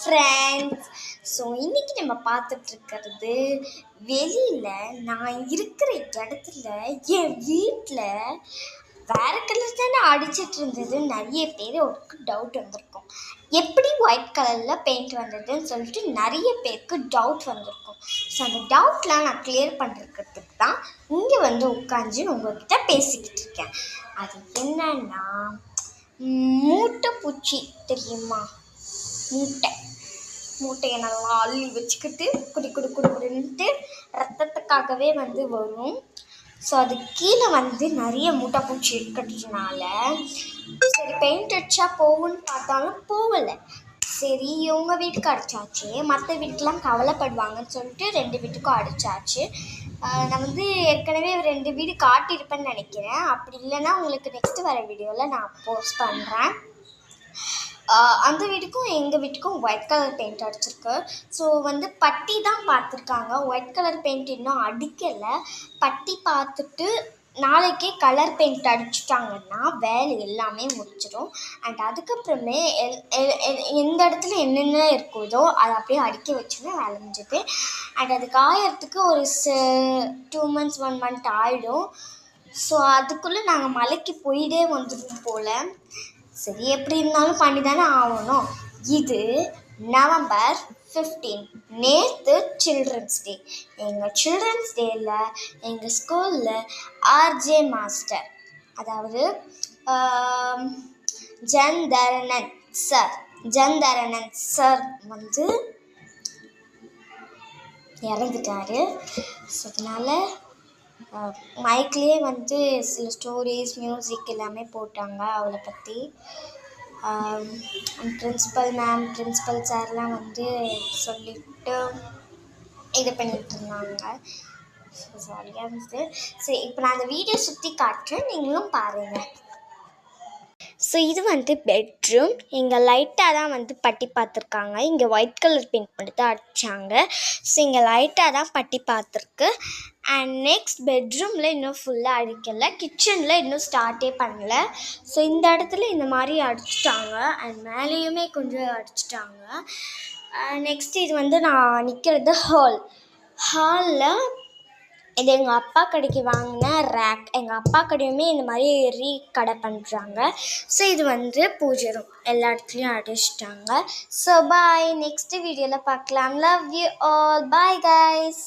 Friends. So இன்றைக்கி நம்ம பார்த்துட்ருக்கிறது வெளியில் நான் இருக்கிற இடத்துல என் வீட்டில் வேறு கலர் தானே அடிச்சிட்டு இருந்தது. நிறைய பேர் ஒரு டவுட் வந்திருக்கும், எப்படி ஒயிட் கலரில் பெயிண்ட் வந்ததுன்னு சொல்லிட்டு நிறைய பேருக்கு டவுட் வந்திருக்கும். ஸோ அந்த டவுட்லாம் நான் கிளியர் பண்ணுறதுக்கு தான் இங்கே உட்காந்து உங்கள்கிட்ட பேசிக்கிட்டு இருக்கேன். அது என்னன்னா, மூட்டை பூச்சி தெரியுமா? மூட்டையை நல்லா அள்ளி வச்சுக்கிட்டு குடின்ட்டு ரத்தத்துக்காகவே வரும். ஸோ அது கீழே நிறைய மூட்டை பூச்சி இருக்கிறதுனால சரி பெயிண்ட் அடித்தா போகும்னு பார்த்தாலும் போகலை. சரி இவங்க வீட்டுக்கு அடித்தாச்சு, மற்ற வீட்டுக்கெலாம் கவலைப்படுவாங்கன்னு சொல்லிட்டு 2 வீட்டுக்கும் அடித்தாச்சு. நான் ஏற்கனவே 2 வீடு காட்டியிருப்பேன்னு நினைக்கிறேன். அப்படி இல்லைன்னா உங்களுக்கு நெக்ஸ்ட்டு வர வீடியோவில் நான் போஸ்ட் பண்ணுறேன். அந்த வீட்டுக்கும் எங்கள் வீட்டுக்கும் ஒயிட் கலர் பெயிண்ட் அடிச்சிருக்கு. ஸோ பட்டி தான் பார்த்துருக்காங்க, ஒயிட் கலர் பெயிண்ட் இன்னும் அடிக்கலை. பட்டி பார்த்துட்டு நாளைக்கே கலர் பெயிண்ட் அடிச்சிட்டாங்கன்னா வேலை எல்லாமே முடிச்சிடும். அண்ட் அதுக்கப்புறமே எந்த இடத்துல என்னென்ன இருக்குதோ அதை அப்படியே அடிக்க வச்சுன்னா வேலை முடிஞ்சது. அண்ட் அது காயறதுக்கு ஒரு 2 months 1 month ஆகிடும். ஸோ அதுக்குள்ளே நாங்கள் மலைக்கு போயிட்டே வந்துடுவோம் போல். சரி எப்படி இருந்தாலும் பண்ணி தானே ஆகணும். இது November 15, நேற்று சில்ட்ரன்ஸ் டே. எங்கள் சில்ட்ரன்ஸ் டேயில் எங்கள் ஸ்கூலில் ஆர்ஜே மாஸ்டர், அதாவது ஜந்தரணன் சார் இறந்துட்டார். ஸோ அதனால் மைக்லேயே சில ஸ்டோரிஸ் மியூசிக் எல்லாமே போட்டாங்க அவளை பற்றி. பிரின்ஸிபல் சார்லாம் சொல்லிவிட்டு இது பண்ணிகிட்டு இருந்தாங்க. ஸோ ஜாலியாக இருந்தது. சரி இப்போ நான் அந்த வீடியோ சுற்றி காட்டுறேன், நீங்களும் பாருங்கள். ஸோ இது பெட்ரூம். இங்கே லைட்டாக தான் பட்டி பார்த்துருக்காங்க. இங்கே ஒயிட் கலர் பெயிண்ட் மட்டும் தான் அடித்தாங்க. ஸோ இங்கே லைட்டாக தான் பட்டி பார்த்துருக்கு. அண்ட் நெக்ஸ்ட் பெட்ரூமில் இன்னும் ஃபுல்லாக அடிக்கலை, கிச்சனில் இன்னும் ஸ்டார்ட்டே பண்ணலை. ஸோ இந்த இடத்துல இந்த மாதிரி அடிச்சிட்டாங்க. அண்ட் மேலேயுமே கொஞ்சம் அடிச்சிட்டாங்க. நெக்ஸ்ட் இது நான் நிற்கிறது ஹாலில். இது எங்கள் அப்பா கடைக்கு வாங்கின ரேக். எங்கள் அப்பா கடையுமே இந்த மாதிரி கடை பண்ணுறாங்க. ஸோ இது பூஜை ரூம், எல்லா இடத்துலையும் அடிச்சிட்டாங்க. ஸோ பாய், நெக்ஸ்ட் வீடியோவில் பார்க்கலாம். Love you all, bye guys.